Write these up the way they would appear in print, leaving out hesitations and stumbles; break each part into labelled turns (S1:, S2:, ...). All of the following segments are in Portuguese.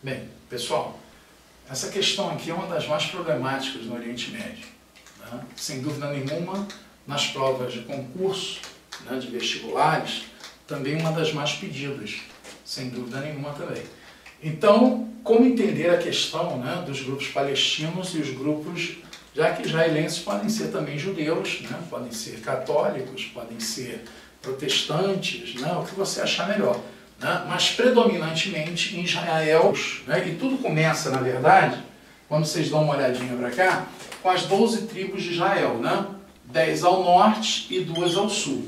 S1: Bem, pessoal, essa questão aqui é uma das mais problemáticas no Oriente Médio, né? Sem dúvida nenhuma, nas provas de concurso, né, de vestibulares, também uma das mais pedidas, sem dúvida nenhuma também. Então, como entender a questão, né, dos grupos palestinos e os grupos, já que israelenses podem ser também judeus, né, podem ser católicos, podem ser protestantes, né, o que você achar melhor. Né, mas predominantemente em Israel, né, e tudo começa, na verdade, quando vocês dão uma olhadinha para cá, com as 12 tribos de Israel, né, 10 ao norte e 2 ao sul.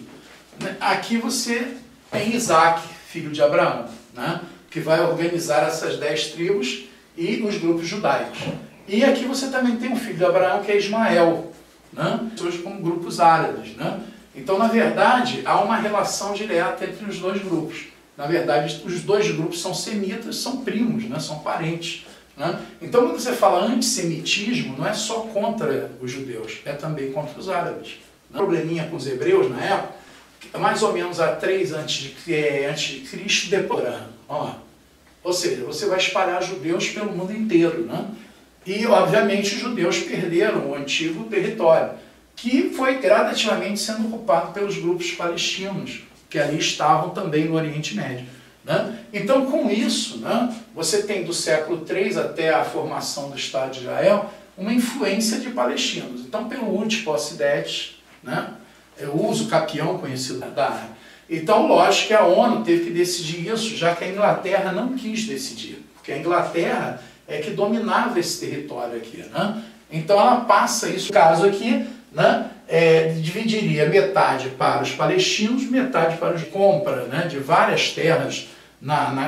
S1: Aqui você tem Isaac, filho de Abraão, né, que vai organizar essas 10 tribos e os grupos judaicos. E aqui você também tem um filho de Abraão, que é Ismael, né, hoje como grupos árabes. Né. Então, na verdade, há uma relação direta entre os dois grupos. Na verdade, os dois grupos são semitas, são primos, né, são parentes. Né. Então, quando você fala antissemitismo, não é só contra os judeus, é também contra os árabes. O probleminha com os hebreus, na época, mais ou menos a 3 a.C., depois. Ou seja, você vai espalhar judeus pelo mundo inteiro. Né? E, obviamente, os judeus perderam o antigo território, que foi gradativamente sendo ocupado pelos grupos palestinos, que ali estavam também no Oriente Médio. Né? Então, com isso, né, você tem do século III até a formação do Estado de Israel uma influência de palestinos. Então, pelo Uti Possidetes, né, o uso capião conhecido da área. Então, lógico que a ONU teve que decidir isso, já que a Inglaterra não quis decidir, porque a Inglaterra é que dominava esse território aqui. Né? Então, ela passa isso, no caso aqui, né, dividiria metade para os palestinos, metade para os compra, né, de várias terras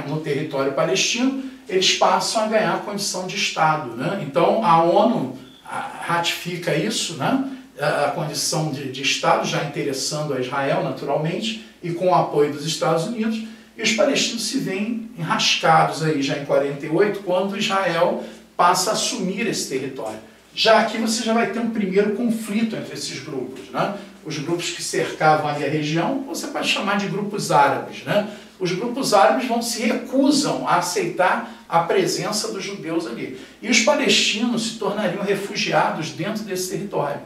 S1: no território palestino, eles passam a ganhar a condição de Estado. Né? Então, a ONU ratifica isso, né, a condição de Estado, já interessando a Israel, naturalmente, e com o apoio dos Estados Unidos, e os palestinos se veem enrascados aí já em 48, quando Israel passa a assumir esse território. Já aqui você já vai ter um primeiro conflito entre esses grupos. Né? Os grupos que cercavam ali a região, você pode chamar de grupos árabes. Né? Os grupos árabes se recusam a aceitar a presença dos judeus ali. E os palestinos se tornariam refugiados dentro desse território.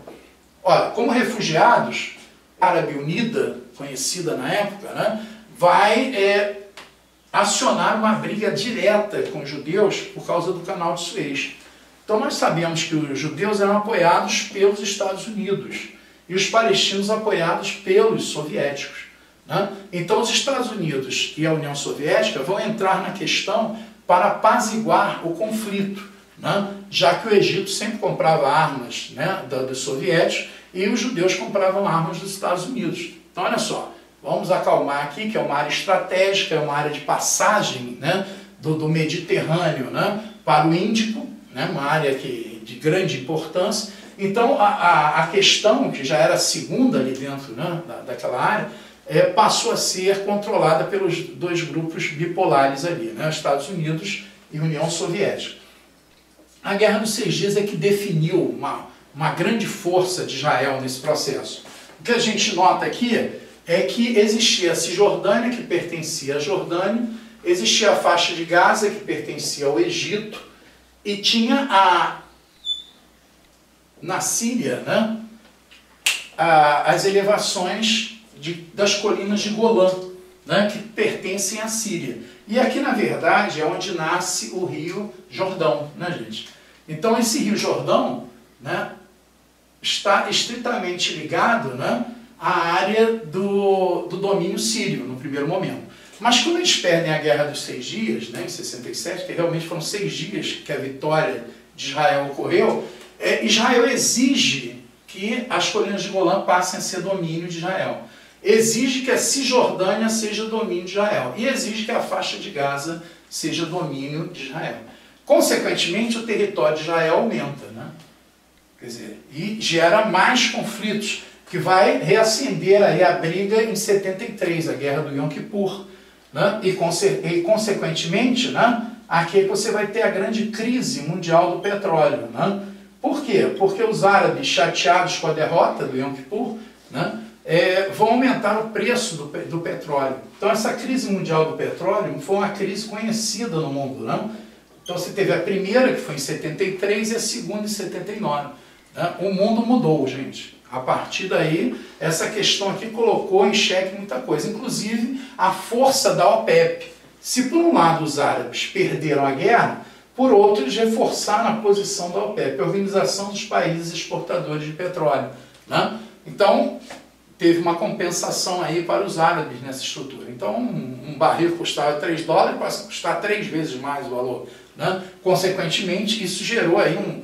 S1: Olha, como refugiados, a Árabe Unida, conhecida na época, né, vai acionar uma briga direta com os judeus por causa do Canal de Suez. Então nós sabemos que os judeus eram apoiados pelos Estados Unidos e os palestinos apoiados pelos soviéticos. Né? Então os Estados Unidos e a União Soviética vão entrar na questão para apaziguar o conflito, né? Já que o Egito sempre comprava armas, né, dos soviéticos e os judeus compravam armas dos Estados Unidos. Então olha só, vamos acalmar aqui, que é uma área estratégica, é uma área de passagem, né, do Mediterrâneo, né, para o Índico, né, uma área de grande importância. Então, a questão, que já era a segunda ali dentro, né, daquela área, passou a ser controlada pelos dois grupos bipolares ali, né, Estados Unidos e União Soviética. A Guerra dos 6 Dias é que definiu uma grande força de Israel nesse processo. O que a gente nota aqui é que existia a Cisjordânia, que pertencia à Jordânia, existia a faixa de Gaza, que pertencia ao Egito, e tinha na Síria, né, as elevações das colinas de Golã, né, que pertencem à Síria. E aqui, na verdade, é onde nasce o rio Jordão, né, gente? Então, esse rio Jordão, né, está estritamente ligado, né, à área do domínio sírio, no primeiro momento. Mas quando eles perdem a Guerra dos 6 Dias, né, em 67, que realmente foram 6 dias que a vitória de Israel ocorreu, Israel exige que as colinas de Golã passem a ser domínio de Israel. Exige que a Cisjordânia seja domínio de Israel. E exige que a faixa de Gaza seja domínio de Israel. Consequentemente, o território de Israel aumenta. Né? Quer dizer, e gera mais conflitos, que vai reacender aí a briga em 73, a Guerra do Yom Kippur. Né? E, consequentemente, né, aqui você vai ter a grande crise mundial do petróleo. Né? Por quê? Porque os árabes, chateados com a derrota do Yom Kippur, né, vão aumentar o preço do petróleo. Então essa crise mundial do petróleo foi uma crise conhecida no mundo. Né? Então você teve a primeira, que foi em 73, e a segunda em 79. Né? O mundo mudou, gente. A partir daí, essa questão aqui colocou em xeque muita coisa, inclusive a força da OPEP. Se por um lado os árabes perderam a guerra, por outro eles reforçaram a posição da OPEP, a Organização dos Países Exportadores de Petróleo. Né? Então, teve uma compensação aí para os árabes nessa estrutura. Então, um barril custava $3, passa a custar 3 vezes mais o valor. Né? Consequentemente, isso gerou aí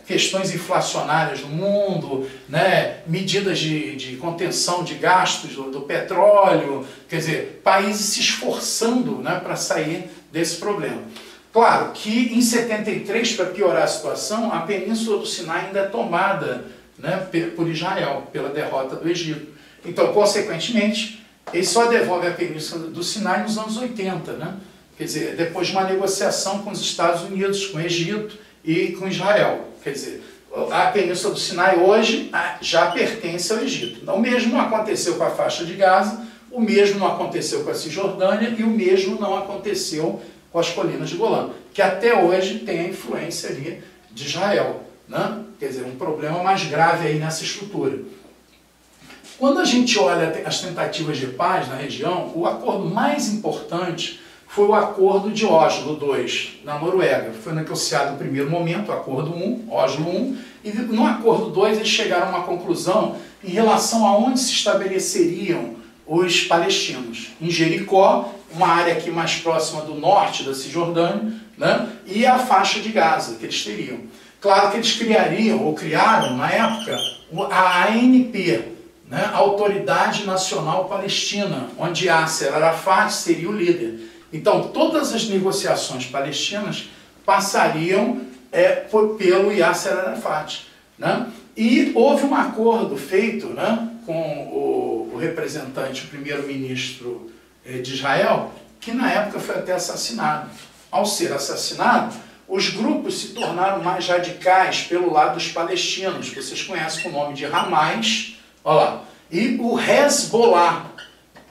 S1: questões inflacionárias no mundo, né? Medidas de contenção de gastos do petróleo, quer dizer, países se esforçando, né, para sair desse problema. Claro que em 73, para piorar a situação, a Península do Sinai ainda é tomada, né, por Israel, pela derrota do Egito. Então, consequentemente, ele só devolve a Península do Sinai nos anos 80, né? Quer dizer, depois de uma negociação com os Estados Unidos, com o Egito e com Israel. Quer dizer, a Península do Sinai hoje já pertence ao Egito. O mesmo não aconteceu com a faixa de Gaza, o mesmo não aconteceu com a Cisjordânia e o mesmo não aconteceu com as colinas de Golã, que até hoje tem a influência ali de Israel. Né? Quer dizer, um problema mais grave aí nessa estrutura. Quando a gente olha as tentativas de paz na região, o acordo mais importante foi o Acordo de Oslo II, na Noruega. Foi negociado no primeiro momento, o Acordo 1, Oslo 1, e no Acordo 2 eles chegaram a uma conclusão em relação a onde se estabeleceriam os palestinos. Em Jericó, uma área aqui mais próxima do norte da Cisjordânia, né, e a faixa de Gaza que eles teriam. Claro que eles criaram, na época, a ANP, né, a Autoridade Nacional Palestina, onde Yasser Arafat seria o líder. Então, todas as negociações palestinas passariam pelo Yasser Arafat. Né? E houve um acordo feito, né, com o representante, o primeiro-ministro de Israel, que na época foi até assassinado. Ao ser assassinado, os grupos se tornaram mais radicais pelo lado dos palestinos, que vocês conhecem com o nome de Hamas, olha lá, e o Hezbollah,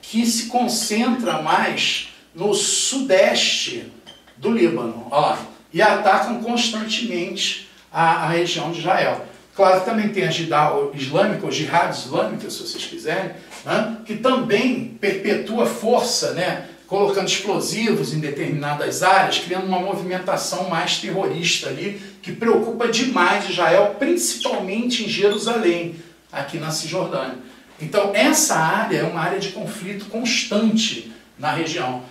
S1: que se concentra mais no sudeste do Líbano, olha lá, e atacam constantemente a região de Israel. Claro que também tem a Jihad Islâmica, ou Jihad Islâmica, se vocês quiserem, né, que também perpetua força, né, colocando explosivos em determinadas áreas, criando uma movimentação mais terrorista ali, que preocupa demais Israel, principalmente em Jerusalém, aqui na Cisjordânia. Então, essa área é uma área de conflito constante na região,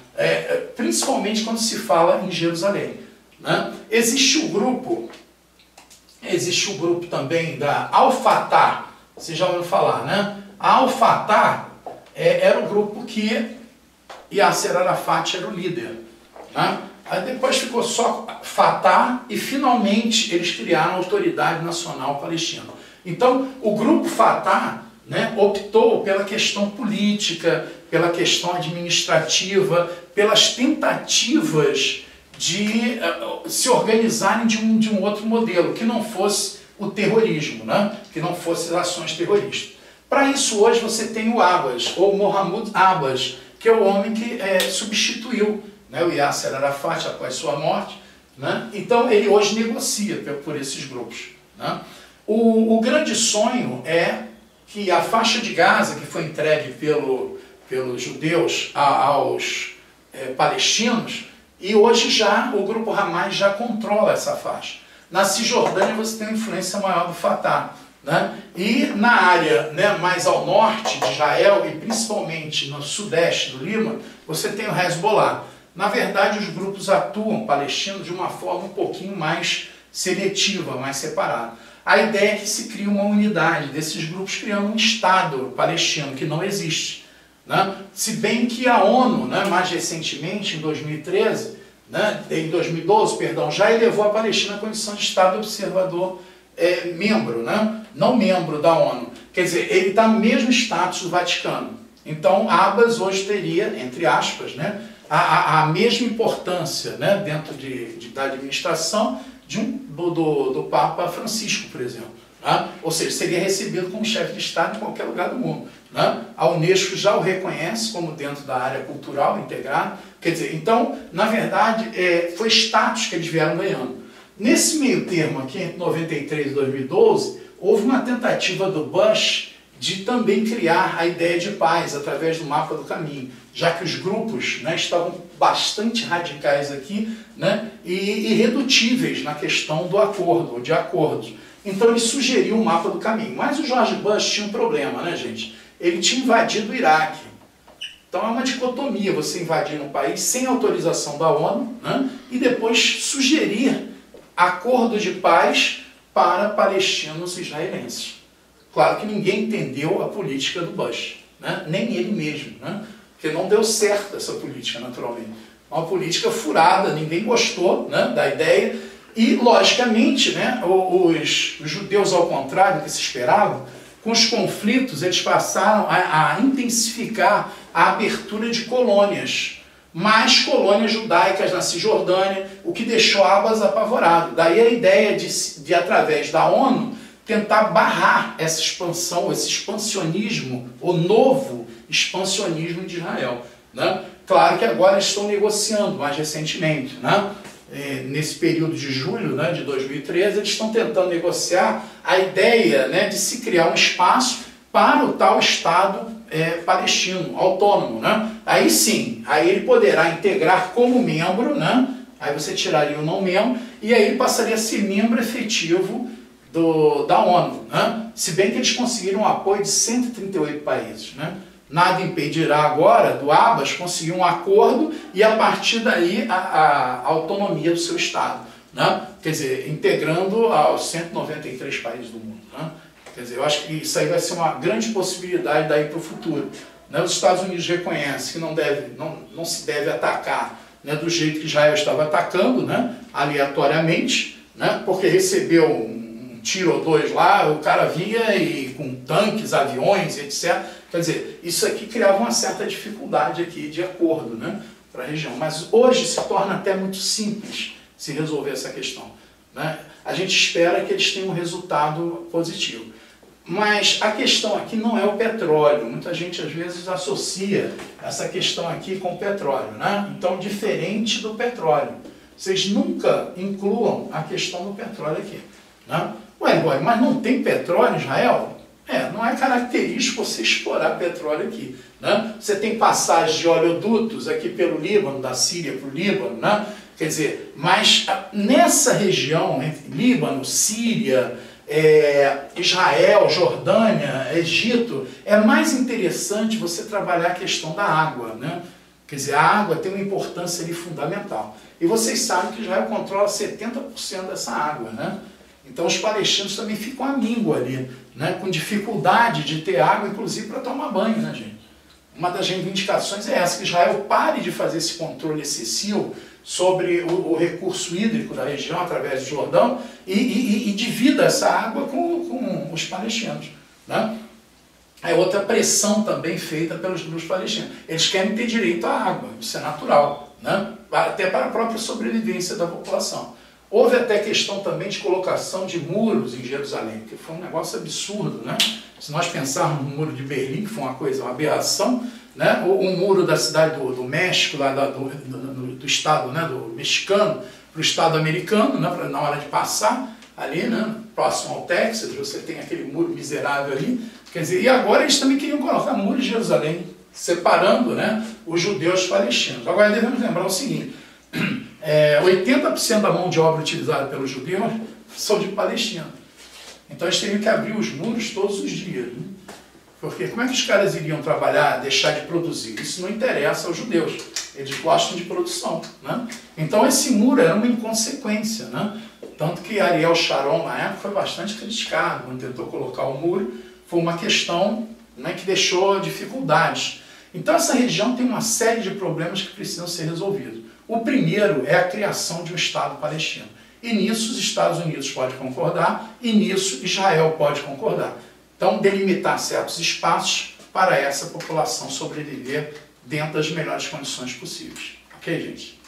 S1: principalmente quando se fala em Jerusalém. Né? Existe o grupo também da Al-Fatah, vocês já ouviram falar, né? A Al-Fatah era o grupo que Yasser Arafat era o líder. Né? Aí depois ficou só Fatah e finalmente eles criaram a Autoridade Nacional Palestina. Então, o grupo Fatah, né, optou pela questão política, pela questão administrativa, pelas tentativas de se organizarem de um outro modelo, que não fosse o terrorismo, né, que não fosse as ações terroristas. Para isso, hoje você tem o Abbas, ou Mohamed Abbas, que é o homem que substituiu, né, o Yasser Arafat após sua morte. Né? Então, ele hoje negocia por esses grupos. Né? O grande sonho é que a faixa de Gaza, que foi entregue pelos judeus aos palestinos, e hoje já o grupo Hamas já controla essa faixa. Na Cisjordânia você tem uma influência maior do Fatah. Né? E na área, né, mais ao norte de Israel e principalmente no sudeste do Líbano, você tem o Hezbollah. Na verdade, os grupos atuam palestinos de uma forma um pouquinho mais seletiva, mais separada. A ideia é que se crie uma unidade desses grupos, criando um Estado palestino que não existe. Né? Se bem que a ONU, né, mais recentemente, em 2013, né, em 2012, perdão, já elevou a Palestina à condição de Estado observador membro, né? Não membro da ONU. Quer dizer, ele está no mesmo status do Vaticano. Então, Abbas hoje teria, entre aspas, né, a mesma importância, né, dentro da administração do Papa Francisco, por exemplo. Né? Ou seja, seria recebido como chefe de Estado em qualquer lugar do mundo. Né? A Unesco já o reconhece como dentro da área cultural integrada, Quer dizer, então, na verdade, foi status que eles vieram ganhando. Nesse meio termo aqui, entre 93 e 2012, houve uma tentativa do Bush de também criar a ideia de paz através do mapa do caminho, já que os grupos, né, estavam bastante radicais aqui, né, e irredutíveis na questão do acordo, ou de acordos. Então ele sugeriu o mapa do caminho. Mas o George Bush tinha um problema, né, gente? Ele tinha invadido o Iraque. Então é uma dicotomia você invadir um país sem autorização da ONU, né, e depois sugerir acordo de paz para palestinos e israelenses. Claro que ninguém entendeu a política do Bush, né? Nem ele mesmo, né? Porque não deu certo essa política, naturalmente. Uma política furada, ninguém gostou, né, da ideia. E, logicamente, né, os judeus, ao contrário do que se esperava, com os conflitos, eles passaram a intensificar a abertura de colônias. Mais colônias judaicas na Cisjordânia, o que deixou Abbas apavorado. Daí a ideia de através da ONU, tentar barrar essa expansão, esse expansionismo, o novo expansionismo de Israel, né? Claro que agora estão negociando, mais recentemente, né? Nesse período de julho, né, de 2013, eles estão tentando negociar a ideia, né, de se criar um espaço para o tal Estado palestino, autônomo, né? Aí sim, aí ele poderá integrar como membro, né? Aí você tiraria o não membro, e aí ele passaria a ser membro efetivo da ONU, né? Se bem que eles conseguiram o apoio de 138 países, né? Nada impedirá agora do Abbas conseguir um acordo e a partir daí a autonomia do seu Estado, né? Quer dizer, integrando aos 193 países do mundo, né? Quer dizer, eu acho que isso aí vai ser uma grande possibilidade daí para o futuro, né? Os Estados Unidos reconhecem que não se deve atacar, né, do jeito que Israel estava atacando, né, aleatoriamente, né, porque recebeu um tiro ou dois lá, o cara vinha e com tanques, aviões, etc. Quer dizer, isso aqui criava uma certa dificuldade aqui de acordo, né, para a região. Mas hoje se torna até muito simples se resolver essa questão, né? A gente espera que eles tenham um resultado positivo. Mas a questão aqui não é o petróleo. Muita gente às vezes associa essa questão aqui com o petróleo, né? Então, diferente do petróleo. Vocês nunca incluam a questão do petróleo aqui, né? Ué, mas não tem petróleo em Israel? Não é característico você explorar petróleo aqui, né? Você tem passagem de oleodutos aqui pelo Líbano, da Síria para o Líbano, né? Quer dizer, mas nessa região, entre Líbano, Síria, Israel, Jordânia, Egito, é mais interessante você trabalhar a questão da água, né? Quer dizer, a água tem uma importância ali fundamental. E vocês sabem que Israel controla 70% dessa água, né? Então os palestinos também ficam à míngua ali, né? Com dificuldade de ter água, inclusive para tomar banho, né, gente? Uma das reivindicações é essa, que Israel pare de fazer esse controle excessivo sobre o recurso hídrico da região, através do Jordão, e divida essa água com os palestinos, né? É outra pressão também feita pelos palestinos. Eles querem ter direito à água, isso é natural, né? Até para a própria sobrevivência da população. Houve até questão também de colocação de muros em Jerusalém, que foi um negócio absurdo, né? Se nós pensarmos no muro de Berlim, que foi uma aberração, né? O muro da cidade do México, lá do estado, né, do mexicano, para o estado americano, né, na hora de passar ali, né, próximo ao Texas, você tem aquele muro miserável ali. Quer dizer, e agora eles também queriam colocar muro de Jerusalém, separando, né, os judeus dos palestinos. Agora devemos lembrar o seguinte, 80% da mão de obra utilizada pelos judeus são de palestinos. Então eles teriam que abrir os muros todos os dias, né? Porque como é que os caras iriam trabalhar, deixar de produzir? Isso não interessa aos judeus. Eles gostam de produção, né? Então esse muro era uma inconsequência, né? Tanto que Ariel Sharon, na época, foi bastante criticado quando tentou colocar o muro. Foi uma questão, né, que deixou dificuldades. Então essa região tem uma série de problemas que precisam ser resolvidos. O primeiro é a criação de um Estado palestino. E nisso os Estados Unidos podem concordar, e nisso Israel pode concordar. Então, delimitar certos espaços para essa população sobreviver dentro das melhores condições possíveis. Ok, gente?